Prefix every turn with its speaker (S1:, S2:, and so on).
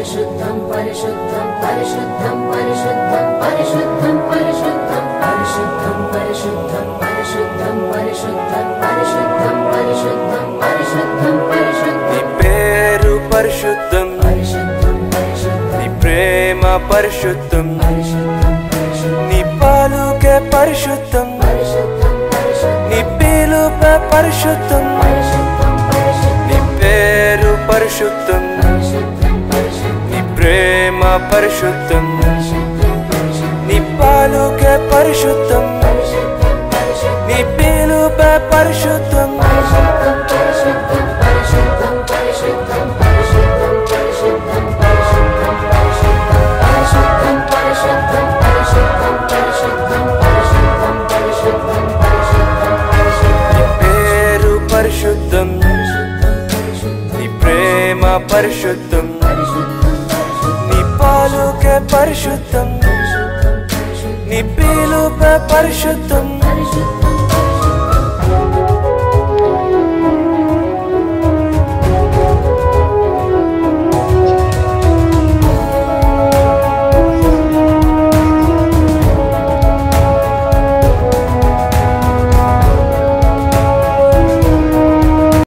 S1: పరిశుద్ధం పరిశుద్ధం పరిశుద్ధం పరిశుద్ధం పరిశుద్ధం పరిశుద్ధం పరిశుద్ధం పరిశుద్ధం పరిశుద్ధం పరిశుద్ధం పరిశుద్ధం పరిశుద్ధం పరిశుద్ధం పరిశుద్ధం నీ పేరు పరిశుద్ధం పరిశుద్ధం పరిశుద్ధం నీ ప్రేమ పరిశుద్ధం పరిశుద్ధం నీ పలుకే పరిశుద్ధం పరిశుద్ధం నీ పిలుపే పరిశుద్ధం నీ పేరు పరిశుద్ధం నీ ప్రేమ పరిశుద్ధం నీ పలుకే పరిశుద్ధం నీ పిలుపే పరిశుద్ధం పరిశుద్ధం నీ ప్రేమ పరిశుద్ధం నీ పలుకే పరిశుద్ధం నీ పిలుపే పరిశుద్ధం